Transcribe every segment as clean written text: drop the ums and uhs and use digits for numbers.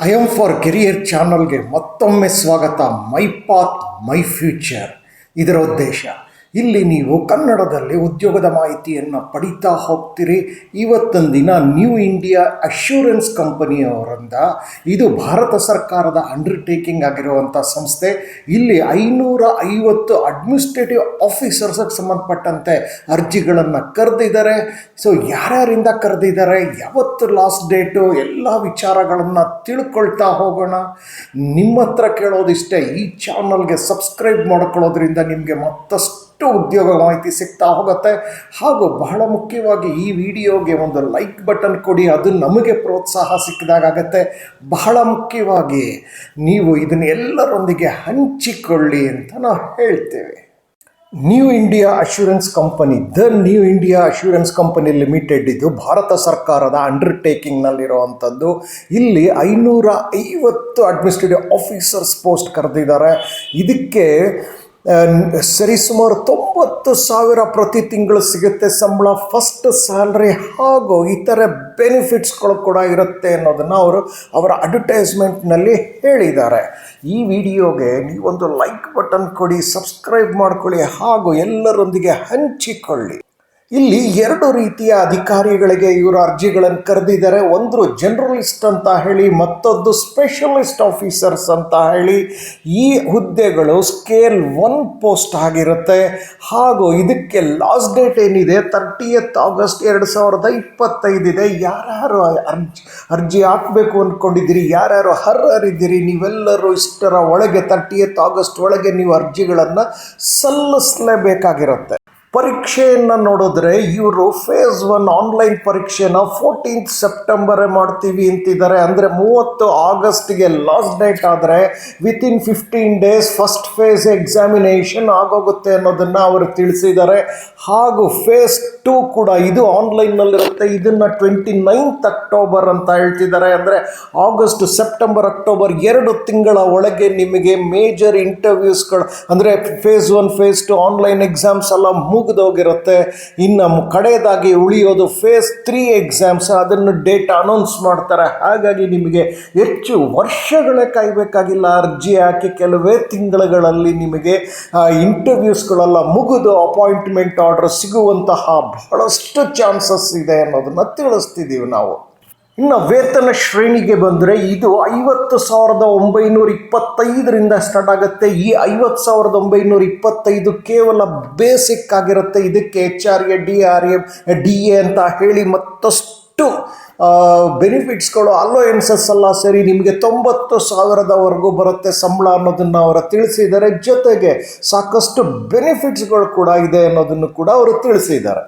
I M for career ಚಾನಲ್ಗೆ ಮತ್ತೊಮ್ಮೆ ಸ್ವಾಗತ. ಮೈ ಪಾತ್ ಮೈ ಫ್ಯೂಚರ್ ಇದರ ಉದ್ದೇಶ. ಇಲ್ಲಿ ನೀವು ಕನ್ನಡದಲ್ಲಿ ಉದ್ಯೋಗದ ಮಾಹಿತಿಯನ್ನು ಪಡಿತಾ ಹೋಗ್ತೀರಿ. ಇವತ್ತೊಂದು ದಿನ ನ್ಯೂ ಇಂಡಿಯಾ ಅಶ್ಯೂರೆನ್ಸ್ ಕಂಪನಿಯವರಿಂದ, ಇದು ಭಾರತ ಸರ್ಕಾರದ ಅಂಡರ್ಟೇಕಿಂಗ್ ಆಗಿರುವಂಥ ಸಂಸ್ಥೆ. ಇಲ್ಲಿ 550 ಅಡ್ಮಿನಿಸ್ಟ್ರೇಟಿವ್ ಆಫೀಸರ್ಸ್ಗೆ ಸಂಬಂಧಪಟ್ಟಂತೆ ಅರ್ಜಿಗಳನ್ನು ಕರೆದಿದ್ದಾರೆ. ಸೊ ಯಾರ್ಯಾರಿಂದ ಕರೆದಿದ್ದಾರೆ, ಯಾವತ್ತು ಲಾಸ್ಟ್ ಡೇಟು, ಎಲ್ಲ ವಿಚಾರಗಳನ್ನು ತಿಳ್ಕೊಳ್ತಾ ಹೋಗೋಣ. ನಿಮ್ಮ ಹತ್ರ ಕೇಳೋದಿಷ್ಟೇ, ಈ ಚಾನಲ್ಗೆ ಸಬ್ಸ್ಕ್ರೈಬ್ ಮಾಡ್ಕೊಳ್ಳೋದ್ರಿಂದ ನಿಮಗೆ ಮತ್ತಷ್ಟು ಉದ್ಯೋಗ ಮಾಹಿತಿ ಸಿಗ್ತಾ ಹೋಗುತ್ತೆ. ಹಾಗೂ ಬಹಳ ಮುಖ್ಯವಾಗಿ ಈ ವಿಡಿಯೋಗೆ ಒಂದು ಲೈಕ್ ಬಟನ್ ಕೊಡಿ, ಅದು ನಮಗೆ ಪ್ರೋತ್ಸಾಹ ಸಿಕ್ಕಿದಾಗತ್ತೆ. ಬಹಳ ಮುಖ್ಯವಾಗಿ ನೀವು ಇದನ್ನು ಎಲ್ಲರೊಂದಿಗೆ ಹಂಚಿಕೊಳ್ಳಿ ಅಂತ ನಾವು ಹೇಳ್ತೇವೆ. New India assurance company, new India assurance company limited, ಇದು ಭಾರತ ಸರ್ಕಾರದ ಅಂಡರ್ಟೇಕಿಂಗ್ನಲ್ಲಿರುವಂಥದ್ದು. ಇಲ್ಲಿ 550 ಅಡ್ಮಿನಿಸ್ಟ್ರೇಟಿವ್ ಆಫೀಸರ್ಸ್ ಪೋಸ್ಟ್ ಕರೆದಿದ್ದಾರೆ. ಇದಕ್ಕೆ ಸರಿಸುಮಾರು 90,000 ಪ್ರತಿ ತಿಂಗಳು ಸಿಗುತ್ತೆ ಸಂಬಳ, ಫಸ್ಟ್ ಸ್ಯಾಲ್ರಿ ಹಾಗೂ ಇತರೆ ಬೆನಿಫಿಟ್ಸ್ಗಳು ಕೂಡ ಇರುತ್ತೆ ಅನ್ನೋದನ್ನು ಅವರ ಅಡ್ವರ್ಟೈಸ್ಮೆಂಟ್ನಲ್ಲಿ ಹೇಳಿದ್ದಾರೆ. ಈ ವಿಡಿಯೋಗೆ ನೀವೊಂದು ಲೈಕ್ ಬಟನ್ ಕೊಡಿ, ಸಬ್ಸ್ಕ್ರೈಬ್ ಮಾಡ್ಕೊಳ್ಳಿ ಹಾಗೂ ಎಲ್ಲರೊಂದಿಗೆ ಹಂಚಿಕೊಳ್ಳಿ. ಇಲ್ಲಿ 2 ರೀತಿಯ ಅಧಿಕಾರಿಗಳಿಗೆ ಇವರು ಅರ್ಜಿಗಳನ್ನು ಕರೆದಿದ್ದಾರೆ. ಒಂದು ಜನರಲಿಸ್ಟ್ ಅಂತ ಹೇಳಿ, ಮತ್ತೊಂದು ಸ್ಪೆಷಲಿಸ್ಟ್ ಆಫೀಸರ್ಸ್ ಅಂತ ಹೇಳಿ. ಈ ಹುದ್ದೆಗಳು ಸ್ಕೇಲ್ 1 ಪೋಸ್ಟ್ ಆಗಿರುತ್ತೆ. ಹಾಗೂ ಇದಕ್ಕೆ ಲಾಸ್ಟ್ ಡೇಟ್ ಏನಿದೆ 30th August 2025 ಇದೆ. ಯಾರ್ಯಾರು ಅರ್ಜಿ ಹಾಕಬೇಕು ಅಂದ್ಕೊಂಡಿದ್ದೀರಿ, ಯಾರ್ಯಾರು ಅರ್ಹರಿದ್ದೀರಿ, ನೀವೆಲ್ಲರೂ ಇಷ್ಟರ ಒಳಗೆ 30th August ಒಳಗೆ ನೀವು ಅರ್ಜಿಗಳನ್ನು ಸಲ್ಲಿಸಲೇಬೇಕಾಗಿರುತ್ತೆ. ಪರೀಕ್ಷೆಯನ್ನು ನೋಡಿದ್ರೆ ಇವರು ಫೇಸ್ 1 ಆನ್ಲೈನ್ ಪರೀಕ್ಷೆನ 14th September ಮಾಡ್ತೀವಿ ಅಂತಿದ್ದಾರೆ. ಅಂದರೆ 30 Augustಗೆ ಲಾಸ್ಟ್ ಡೇಟ್ ಆದರೆ within 15 days first phase examination ಆಗೋಗುತ್ತೆ ಅನ್ನೋದನ್ನು ಅವರು ತಿಳಿಸಿದ್ದಾರೆ. ಹಾಗೂ ಫೇಸ್ 2 ಕೂಡ ಇದು ಆನ್ಲೈನ್ನಲ್ಲಿರುತ್ತೆ. ಇದನ್ನು 29th October ಅಂತ ಹೇಳ್ತಿದ್ದಾರೆ. ಅಂದರೆ August, September, October 2 ತಿಂಗಳ ಒಳಗೆ ನಿಮಗೆ ಮೇಜರ್ ಇಂಟರ್ವ್ಯೂಸ್ಗಳು, ಅಂದರೆ ಫೇಸ್ 1, ಫೇಸ್ 2 ಆನ್ಲೈನ್ ಎಕ್ಸಾಮ್ಸ್ ಎಲ್ಲ ಮುಗಿದೋಗಿರುತ್ತೆ. ಇನ್ನು ಕಡೆಯದಾಗಿ ಉಳಿಯೋದು ಫೇಸ್ 3 ಎಕ್ಸಾಮ್ಸ್, ಅದನ್ನು ಡೇಟ್ ಅನೌನ್ಸ್ ಮಾಡ್ತಾರೆ. ಹಾಗಾಗಿ ನಿಮಗೆ ಹೆಚ್ಚು ವರ್ಷಗಳೇ ಕಾಯಬೇಕಾಗಿಲ್ಲ. ಅರ್ಜಿ ಹಾಕಿ ಕೆಲವೇ ತಿಂಗಳುಗಳಲ್ಲಿ ನಿಮಗೆ ಇಂಟರ್ವ್ಯೂಸ್ಗಳೆಲ್ಲ ಮುಗಿದು ಅಪಾಯಿಂಟ್ಮೆಂಟ್ ಆರ್ಡರ್ ಸಿಗುವಂತಹ ಬಹಳಷ್ಟು ಚಾನ್ಸಸ್ ಇದೆ ಅನ್ನೋದನ್ನು ತಿಳಿಸ್ತಿದ್ದೀವಿ ನಾವು. ಇನ್ನು ವೇತನ ಶ್ರೇಣಿಗೆ ಬಂದರೆ ಇದು 50,925ರಿಂದ ಸ್ಟಾರ್ಟ್ ಆಗುತ್ತೆ. ಈ 50,925 ಕೇವಲ ಬೇಸಿಕ್ ಆಗಿರುತ್ತೆ. ಇದಕ್ಕೆ HRA, DRA, DA ಅಂತ ಹೇಳಿ ಮತ್ತಷ್ಟು ಬೆನಿಫಿಟ್ಸ್ಗಳು, ಅಲೋಯನ್ಸಸ್ ಎಲ್ಲ ಸೇರಿ ನಿಮಗೆ 90,000ವರೆಗೂ ಬರುತ್ತೆ ಸಂಬಳ ಅನ್ನೋದನ್ನು ಅವರು ತಿಳಿಸಿದ್ದಾರೆ. ಜೊತೆಗೆ ಸಾಕಷ್ಟು ಬೆನಿಫಿಟ್ಸ್ಗಳು ಕೂಡ ಇದೆ ಅನ್ನೋದನ್ನು ಕೂಡ ಅವರು ತಿಳಿಸಿದ್ದಾರೆ.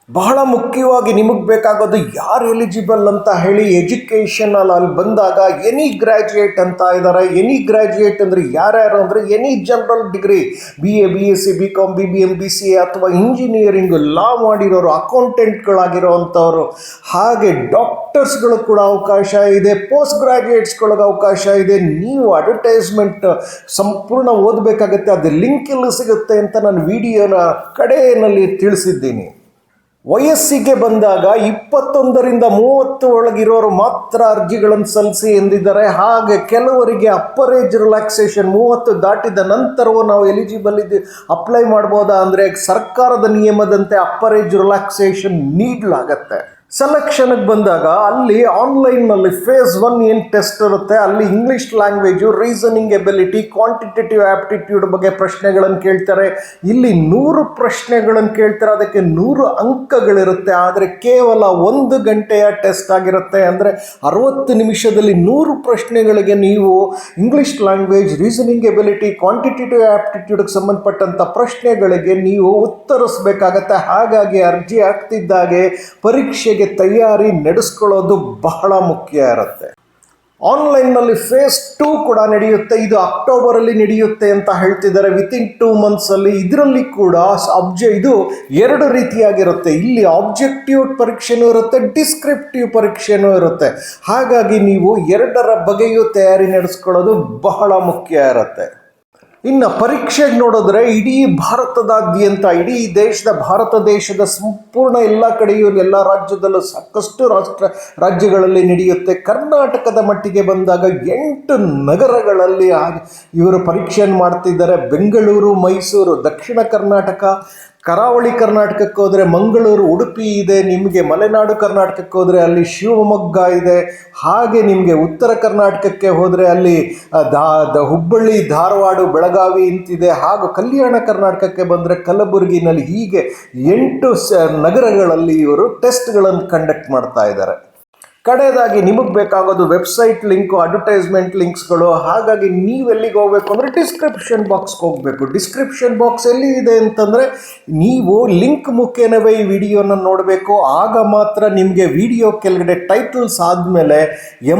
ಬಹಳ ಮುಖ್ಯವಾಗಿ ನಿಮಗೆ ಬೇಕಾಗೋದು ಯಾರು ಎಲಿಜಿಬಲ್ ಅಂತ ಹೇಳಿ, ಎಜುಕೇಷನಲ್ಲಿ ಅಲ್ಲಿ ಬಂದಾಗ ಎನಿ ಗ್ರ್ಯಾಜುಯೇಟ್ ಅಂತ ಇದ್ದಾರೆ. ಎನಿ ಗ್ರ್ಯಾಜುಯೇಟ್ ಅಂದರೆ ಯಾರ್ಯಾರು ಅಂದರೆ any general degree, BA, BSc, BCom, BBM, BCA ಅಥವಾ ಇಂಜಿನಿಯರಿಂಗು, ಲಾ ಮಾಡಿರೋರು, ಅಕೌಂಟೆಂಟ್ಗಳಾಗಿರೋವಂಥವ್ರು, ಹಾಗೆ ಡಾಕ್ಟರ್ಸ್ಗಳು ಕೂಡ ಅವಕಾಶ ಇದೆ, ಪೋಸ್ಟ್ ಗ್ರ್ಯಾಜುಯೇಟ್ಸ್ಗಳಿಗೆ ಅವಕಾಶ ಇದೆ. ನೀವು ಅಡ್ವರ್ಟೈಸ್ಮೆಂಟ್ ಸಂಪೂರ್ಣ ಓದಬೇಕಾಗತ್ತೆ, ಅದು ಲಿಂಕ್ ಎಲ್ಲಿ ಸಿಗುತ್ತೆ ಅಂತ ನಾನು ವಿಡಿಯೋನ ಕಡೆಯಲ್ಲಿ ತಿಳಿಸಿದ್ದೀನಿ. ವಯಸ್ಸಿಗೆ ಬಂದಾಗ 21ರಿಂದ 30 ಒಳಗಿರೋರು ಮಾತ್ರ ಅರ್ಜಿಗಳನ್ನು ಸಲ್ಲಿಸಿ ಎಂದಿದ್ದಾರೆ. ಹಾಗೆ ಕೆಲವರಿಗೆ ಅಪ್ಪರ್ ಏಜ್ ರಿಲ್ಯಾಕ್ಸೇಷನ್ 30 ದಾಟಿದ ನಂತರವೂ ನಾವು ಎಲಿಜಿಬಲ್ ಅಪ್ಲೈ ಮಾಡ್ಬೋದಾ ಅಂದರೆ ಸರ್ಕಾರದ ನಿಯಮದಂತೆ ಅಪ್ಪರ್ ಏಜ್ ರಿಲ್ಯಾಕ್ಸೇಷನ್ ನೀಡಲಾಗತ್ತೆ. ಸೆಲೆಕ್ಷನ್ಗೆ ಬಂದಾಗ ಅಲ್ಲಿ ಆನ್ಲೈನ್ನಲ್ಲಿ ಫೇಸ್ 1 ಏನು ಟೆಸ್ಟ್ ಇರುತ್ತೆ, ಅಲ್ಲಿ English language, reasoning ability, quantitative aptitude ಬಗ್ಗೆ ಪ್ರಶ್ನೆಗಳನ್ನು ಕೇಳ್ತಾರೆ. ಇಲ್ಲಿ 100 ಪ್ರಶ್ನೆಗಳನ್ನು ಕೇಳ್ತಾರೆ, ಅದಕ್ಕೆ 100 ಅಂಕಗಳಿರುತ್ತೆ. ಆದರೆ ಕೇವಲ 1 ಗಂಟೆಯ ಟೆಸ್ಟ್ ಆಗಿರುತ್ತೆ. ಅಂದರೆ 60 ನಿಮಿಷದಲ್ಲಿ 100 ಪ್ರಶ್ನೆಗಳಿಗೆ ನೀವು English language, reasoning ability, quantitative ಆ್ಯಪ್ಟಿಟ್ಯೂಡ್ಗೆ ಸಂಬಂಧಪಟ್ಟಂಥ ಪ್ರಶ್ನೆಗಳಿಗೆ ನೀವು ಉತ್ತರಿಸಬೇಕಾಗತ್ತೆ. ಹಾಗಾಗಿ ಅರ್ಜಿ ಹಾಕ್ತಿದ್ದಾಗೆ ಪರೀಕ್ಷೆಗೆ ತಯಾರಿ ನಡೆಸ್ಕೊಳ್ಳೋದು ಬಹಳ ಮುಖ್ಯ ಇರುತ್ತೆ. ಆನ್ಲೈನ್ನಲ್ಲಿ ಫೇಸ್ 2 ಕೂಡ ನಡೆಯುತ್ತೆ. ಇದು ಅಕ್ಟೋಬರಲ್ಲಿ ನಡೆಯುತ್ತೆ ಅಂತ ಹೇಳ್ತಿದ್ದಾರೆ, ವಿತಿನ್ 2 monthsಲ್ಲಿ. ಇದರಲ್ಲಿ ಕೂಡ ಇದು 2 ರೀತಿಯಾಗಿರುತ್ತೆ. ಇಲ್ಲಿ ಆಬ್ಜೆಕ್ಟಿವ್ ಪರೀಕ್ಷೆನೂ ಇರುತ್ತೆ, ಡಿಸ್ಕ್ರಿಪ್ಟಿವ್ ಪರೀಕ್ಷೆನೂ ಇರುತ್ತೆ. ಹಾಗಾಗಿ ನೀವು 2ರ ಬಗ್ಗೆಯೂ ತಯಾರಿ ನಡೆಸ್ಕೊಳ್ಳೋದು ಬಹಳ ಮುಖ್ಯ ಇರುತ್ತೆ. ಇನ್ನು ಪರೀಕ್ಷೆಗೆ ನೋಡಿದ್ರೆ ಇಡೀ ಭಾರತದಾದ್ಯಂತ, ಇಡೀ ಭಾರತ ದೇಶದ ಸಂಪೂರ್ಣ ಎಲ್ಲ ಕಡೆಯೂ, ಎಲ್ಲ ರಾಜ್ಯದಲ್ಲೂ ಸಾಕಷ್ಟು ರಾಜ್ಯಗಳಲ್ಲಿ ನಡೆಯುತ್ತೆ. ಕರ್ನಾಟಕದ ಮಟ್ಟಿಗೆ ಬಂದಾಗ 8 ನಗರಗಳಲ್ಲಿ ಇವರು ಪರೀಕ್ಷೆಯನ್ನು ಮಾಡ್ತಿದ್ದಾರೆ. ಬೆಂಗಳೂರು, ಮೈಸೂರು, ದಕ್ಷಿಣ ಕರ್ನಾಟಕ, ಕರಾವಳಿ ಕರ್ನಾಟಕಕ್ಕೆ ಹೋದರೆ ಮಂಗಳೂರು, ಉಡುಪಿ ಇದೆ. ನಿಮಗೆ ಮಲೆನಾಡು ಕರ್ನಾಟಕಕ್ಕೆ ಹೋದರೆ ಅಲ್ಲಿ ಶಿವಮೊಗ್ಗ ಇದೆ. ಹಾಗೆ ನಿಮಗೆ ಉತ್ತರ ಕರ್ನಾಟಕಕ್ಕೆ ಹೋದರೆ ಅಲ್ಲಿ ಹುಬ್ಬಳ್ಳಿ, ಧಾರವಾಡ, ಬೆಳಗಾವಿ ಇಂತಿದೆ. ಹಾಗೂ ಕಲ್ಯಾಣ ಕರ್ನಾಟಕಕ್ಕೆ ಬಂದರೆ ಕಲಬುರಗಿನಲ್ಲಿ. ಹೀಗೆ 8 ನಗರಗಳಲ್ಲಿ ಇವರು ಟೆಸ್ಟ್ಗಳನ್ನು ಕಂಡಕ್ಟ್ ಮಾಡ್ತಾ ಇದ್ದಾರೆ. ಕಡೆಯದಾಗಿ ನಿಮಗೆ ಬೇಕಾಗೋದು ವೆಬ್ಸೈಟ್ ಲಿಂಕು, ಅಡ್ವರ್ಟೈಸ್ಮೆಂಟ್ ಲಿಂಕ್ಸ್ಗಳು. ಹಾಗಾಗಿ ನೀವೆಲ್ಲಿಗೆ ಹೋಗಬೇಕು ಅಂದರೆ ಡಿಸ್ಕ್ರಿಪ್ಷನ್ ಬಾಕ್ಸ್ಗೆ ಹೋಗಬೇಕು. ಡಿಸ್ಕ್ರಿಪ್ಷನ್ ಬಾಕ್ಸ್ ಎಲ್ಲಿ ಇದೆ ಅಂತಂದರೆ ನೀವು ಲಿಂಕ್ ಮುಖೇನವೇ ಈ ವಿಡಿಯೋನ ನೋಡಬೇಕು. ಆಗ ಮಾತ್ರ ನಿಮಗೆ ವಿಡಿಯೋ ಕೆಳಗಡೆ ಟೈಟಲ್ಸ್ ಆದಮೇಲೆ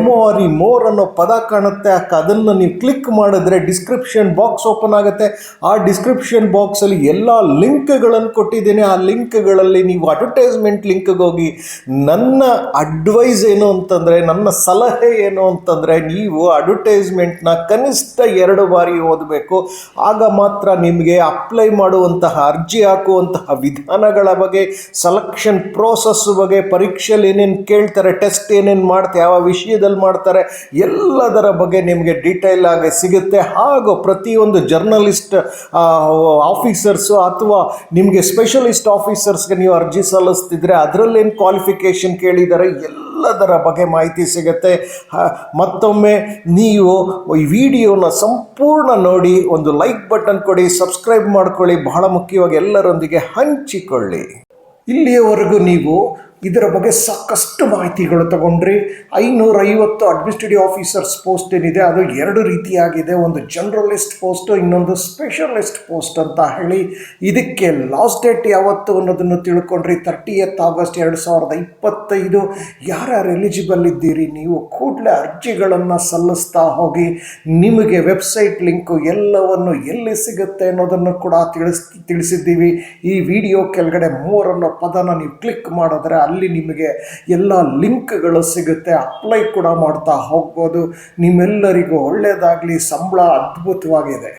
MORE ಮೋರ್ ಅನ್ನೋ ಪದ ಕಾಣುತ್ತೆ. ಅದನ್ನು ನೀವು ಕ್ಲಿಕ್ ಮಾಡಿದ್ರೆ ಡಿಸ್ಕ್ರಿಪ್ಷನ್ ಬಾಕ್ಸ್ ಓಪನ್ ಆಗುತ್ತೆ. ಆ ಡಿಸ್ಕ್ರಿಪ್ಷನ್ ಬಾಕ್ಸಲ್ಲಿ ಎಲ್ಲ ಲಿಂಕ್ಗಳನ್ನು ಕೊಟ್ಟಿದ್ದೀನಿ. ಆ ಲಿಂಕ್ಗಳಲ್ಲಿ ನೀವು ಅಡ್ವರ್ಟೈಸ್ಮೆಂಟ್ ಲಿಂಕ್ಗೆ ಹೋಗಿ ನನ್ನ ಅಡ್ವೈಸ್ ಏನು ಅಂತಂದರೆ, ನನ್ನ ಸಲಹೆ ಏನು ಅಂತಂದರೆ, ನೀವು ಅಡ್ವರ್ಟೈಸ್ಮೆಂಟ್ನ ಕನಿಷ್ಠ 2 ಬಾರಿ ಓದಬೇಕು. ಆಗ ಮಾತ್ರ ನಿಮಗೆ ಅಪ್ಲೈ ಮಾಡುವಂತಹ, ಅರ್ಜಿ ಹಾಕುವಂತಹ ವಿಧಾನಗಳ ಬಗ್ಗೆ, ಸೆಲೆಕ್ಷನ್ ಪ್ರೋಸೆಸ್ ಬಗ್ಗೆ, ಪರೀಕ್ಷೆಯಲ್ಲಿ ಏನೇನು ಕೇಳ್ತಾರೆ, ಟೆಸ್ಟ್ ಏನೇನು ಮಾಡ್ತಾರೆ, ಯಾವ ವಿಷಯದಲ್ಲಿ ಮಾಡ್ತಾರೆ, ಎಲ್ಲದರ ಬಗ್ಗೆ ನಿಮಗೆ ಡೀಟೇಲ್ ಆಗಿ ಸಿಗುತ್ತೆ. ಹಾಗೂ ಪ್ರತಿಯೊಂದು ಜರ್ನಲಿಸ್ಟ್ ಆಫೀಸರ್ಸು ಅಥವಾ ನಿಮಗೆ ಸ್ಪೆಷಲಿಸ್ಟ್ ಆಫೀಸರ್ಸ್ಗೆ ನೀವು ಅರ್ಜಿ ಸಲ್ಲಿಸ್ತಿದ್ರೆ ಅದರಲ್ಲೇನು ಕ್ವಾಲಿಫಿಕೇಷನ್ ಕೇಳಿದ್ದಾರೆ ಎಲ್ಲದರ ಬಗ್ಗೆ ಮಾಹಿತಿ ಸಿಗುತ್ತೆ. ಮತ್ತೊಮ್ಮೆ ನೀವು ಈ ವಿಡಿಯೋನ ಸಂಪೂರ್ಣ ನೋಡಿ, ಒಂದು ಲೈಕ್ ಬಟನ್ ಕೊಡಿ, ಸಬ್ಸ್ಕ್ರೈಬ್ ಮಾಡ್ಕೊಳ್ಳಿ, ಬಹಳ ಮುಖ್ಯವಾಗಿ ಎಲ್ಲರೊಂದಿಗೆ ಹಂಚಿಕೊಳ್ಳಿ. ಇಲ್ಲಿಯವರೆಗೂ ನೀವು ಇದರ ಬಗ್ಗೆ ಸಾಕಷ್ಟು ಮಾಹಿತಿಗಳು ತಗೊಂಡ್ರಿ. 550 ಅಡ್ಮಿನಿಸ್ಟ್ರೇಟಿವ್ ಆಫೀಸರ್ಸ್ ಪೋಸ್ಟ್ ಏನಿದೆ ಅದು 2 ರೀತಿಯಾಗಿದೆ. ಒಂದು ಜನರಲಿಸ್ಟ್ ಪೋಸ್ಟು, ಇನ್ನೊಂದು ಸ್ಪೆಷಲಿಸ್ಟ್ ಪೋಸ್ಟ್ ಅಂತ ಹೇಳಿ. ಇದಕ್ಕೆ ಲಾಸ್ಟ್ ಡೇಟ್ ಯಾವತ್ತು ಅನ್ನೋದನ್ನು ತಿಳ್ಕೊಂಡ್ರಿ. 30th August 2025. ಯಾರ್ಯಾರು ಎಲಿಜಿಬಲ್ ಇದ್ದೀರಿ ನೀವು ಕೂಡಲೇ ಅರ್ಜಿಗಳನ್ನು ಸಲ್ಲಿಸ್ತಾ ಹೋಗಿ. ನಿಮಗೆ ವೆಬ್ಸೈಟ್ ಲಿಂಕು ಎಲ್ಲವನ್ನು ಎಲ್ಲಿ ಸಿಗುತ್ತೆ ಅನ್ನೋದನ್ನು ಕೂಡ ತಿಳಿಸಿದ್ದೀವಿ. ಈ ವಿಡಿಯೋ ಕೆಳಗಡೆ ಮೋರ್ ಅನ್ನೋ ಪದನ ನೀವು ಕ್ಲಿಕ್ ಮಾಡಿದ್ರೆ ಅಲ್ಲಿ ನಿಮಗೆ ಎಲ್ಲ ಲಿಂಕ್ಗಳು ಸಿಗುತ್ತೆ. ಅಪ್ಲೈ ಕೂಡ ಮಾಡ್ತಾ ಹೋಗ್ಬೋದು. ನಿಮ್ಮೆಲ್ಲರಿಗೂ ಒಳ್ಳೆಯದಾಗಲಿ. ಸಂಬಳ ಅದ್ಭುತವಾಗಿದೆ.